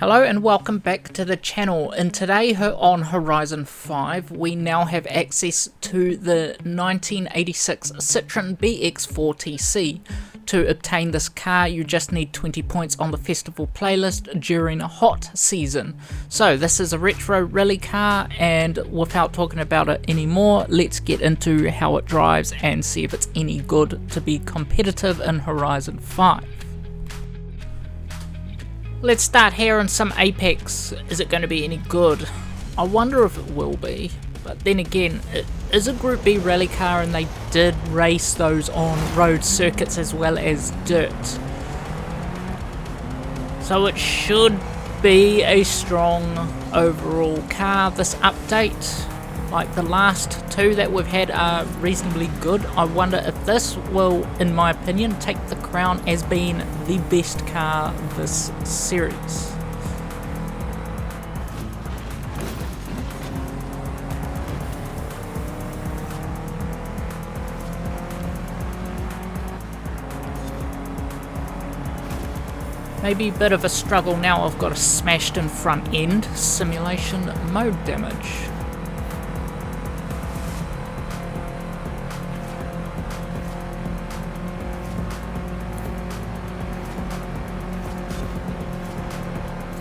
Hello and welcome back to the channel, and today on Horizon 5 we now have access to the 1986 Citroen BX4TC. To obtain this car you just need 20 points on the festival playlist during a hot season. So this is a retro rally car, and without talking about it anymore, let's get into how it drives and see if it's any good to be competitive in Horizon 5. Let's start here on some Apex. Is it going to be any good? I wonder if it will be, but then again, it is a Group B rally car and they did race those on road circuits as well as dirt. So it should be a strong overall car, this update. Like the last two that we've had are reasonably good. I wonder if this will, in my opinion, take the crown as being the best car this series. Maybe a bit of a struggle now. I've got a smashed in front end. Simulation mode damage.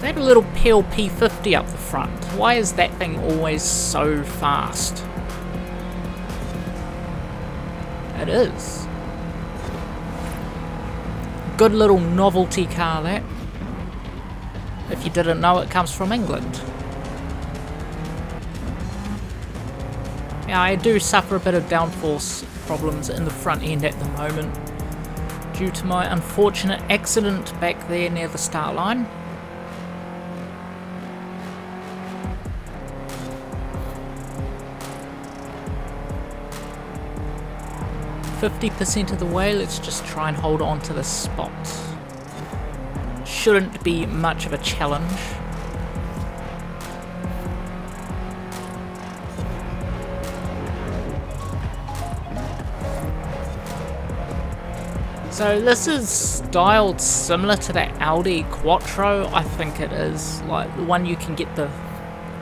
That little pale P50 up the front, why is that thing always so fast? It is. Good little novelty car, that. If you didn't know, it comes from England. Yeah, I do suffer a bit of downforce problems in the front end at the moment due to my unfortunate accident back there near the start line. 50% of the way, let's just try and hold on to this spot. Shouldn't be much of a challenge. So this is styled similar to that Audi Quattro, I think it is. Like the one you can get the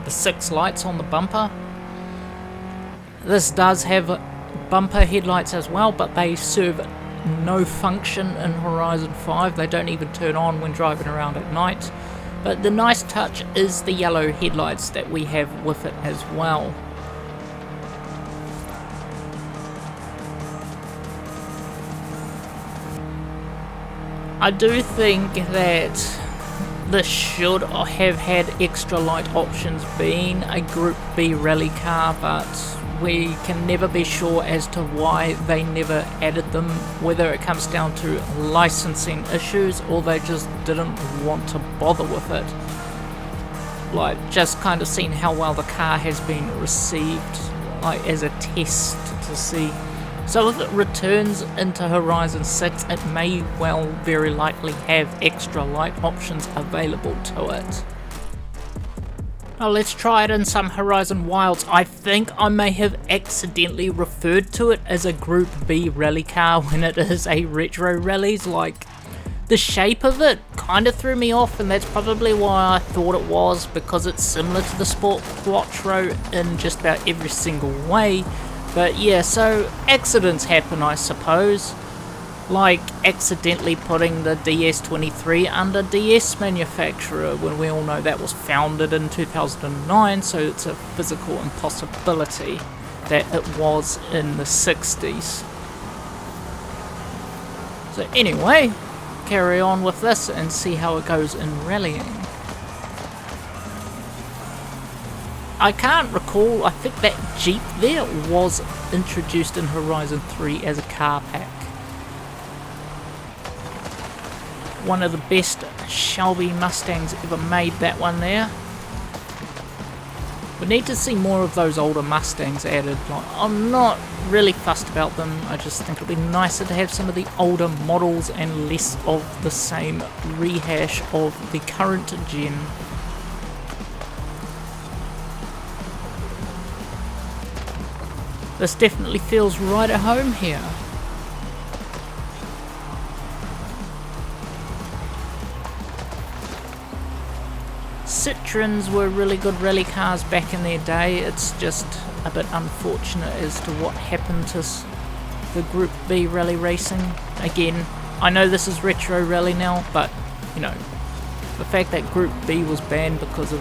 6 lights on the bumper. This does have bumper headlights as well, but they serve no function in Horizon 5. They don't even turn on when driving around at night. But the nice touch is the yellow headlights that we have with it as well. I do think that this should have had extra light options being a Group B rally car, but we can never be sure as to why they never added them, whether it comes down to licensing issues or they just didn't want to bother with it. Like, just kind of seeing how well the car has been received, like as a test to see. So if it returns into Horizon 6, it may well very likely have extra light options available to it. Now let's try it in some Horizon Wilds. I think I may have accidentally referred to it as a Group B rally car when it is a retro rallies. Like, the shape of it kind of threw me off, and that's probably why I thought it was, because it's similar to the Sport Quattro in just about every single way. But yeah, so accidents happen, I suppose. Like accidentally putting the DS23 under DS manufacturer when we all know that was founded in 2009, so it's a physical impossibility that it was in the 60s. So anyway, carry on with this and see how it goes in rallying. I can't recall, I think that Jeep there was introduced in Horizon 3 as a car pack. One of the best Shelby Mustangs ever made, that one there. We need to see more of those older Mustangs added. Like, I'm not really fussed about them, I just think it would be nicer to have some of the older models and less of the same rehash of the current gen. This definitely feels right at home here. Citroens were really good rally cars back in their day. It's just a bit unfortunate as to what happened to the Group B rally racing. Again, I know this is retro rally now, but you know, the fact that Group B was banned because of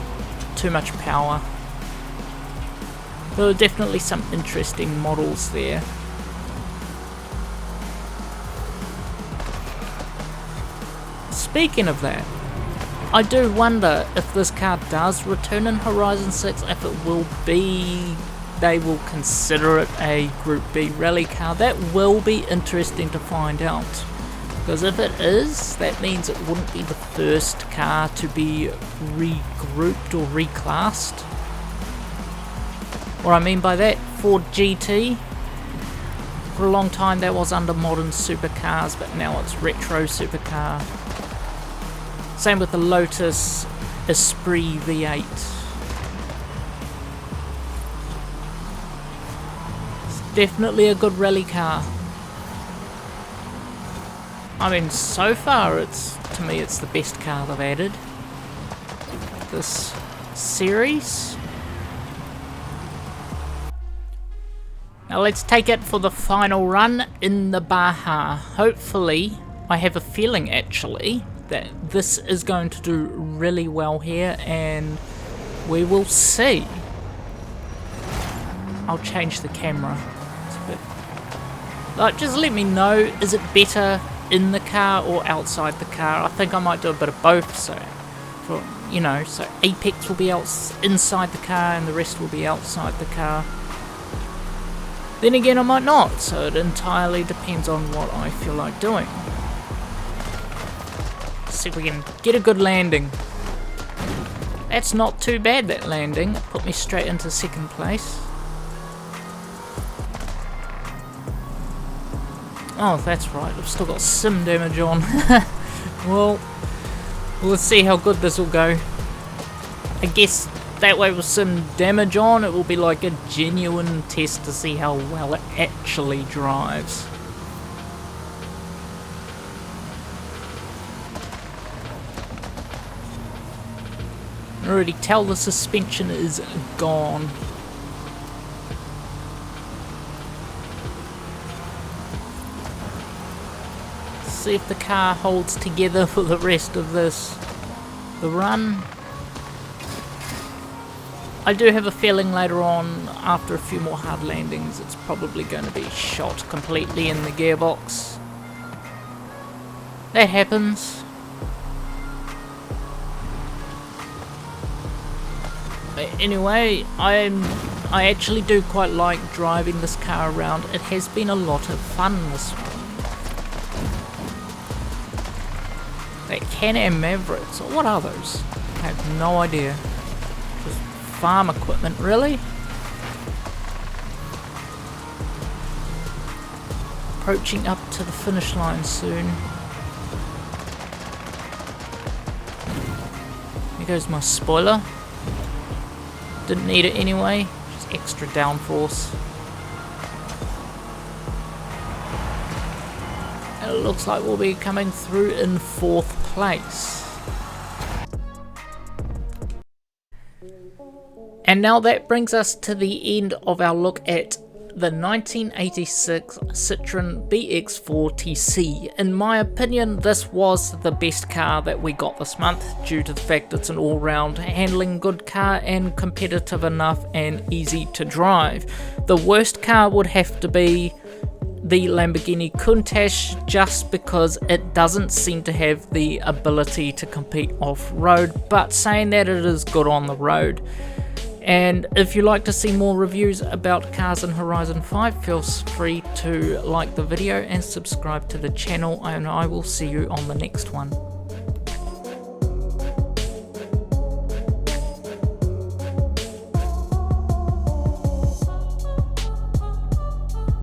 too much power. There were definitely some interesting models there. Speaking of that, I do wonder if this car does return in Horizon 6, if it will be, they will consider it a Group B rally car. That will be interesting to find out, because if it is, that means it wouldn't be the first car to be regrouped or reclassed. What I mean by that, Ford GT, for a long time that was under modern supercars, but now it's retro supercar. Same with the Lotus Esprit V8. It's definitely a good rally car. I mean, so far to me it's the best car they've added this series. Now let's take it for the final run in the Baja. Hopefully, I have a feeling actually that this is going to do really well here, and we will see. I'll change the camera. It's a bit... Like, just let me know, is it better in the car or outside the car? I think I might do a bit of both, so for, you know, so Apex will be inside the car and the rest will be outside the car. Then again, I might not, so it entirely depends on what I feel like doing. See if we can get a good landing. That's not too bad, that landing. It put me straight into second place. Oh, that's right, I've still got sim damage on. Well, we'll see how good this will go. I guess that way with sim damage on, it will be like a genuine test to see how well it actually drives. I can already tell the suspension is gone. Let's see if the car holds together for the rest of the run. I do have a feeling later on, after a few more hard landings, it's probably going to be shot completely in the gearbox. That happens. Anyway, I actually do quite like driving this car around. It has been a lot of fun, this one. That Can-Am Mavericks, what are those? I have no idea. Just farm equipment, really? Approaching up to the finish line soon. Here goes my spoiler. Didn't need it anyway, just extra downforce. And it looks like we'll be coming through in 4th place. And now that brings us to the end of our look at the 1986 Citroen BX4TC. In my opinion, this was the best car that we got this month, due to the fact it's an all-round handling good car and competitive enough and easy to drive. The worst car would have to be the Lamborghini Countach, just because it doesn't seem to have the ability to compete off-road, but saying that, it is good on the road. And if you like to see more reviews about cars in Horizon 5, feel free to like the video and subscribe to the channel, and I will see you on the next one.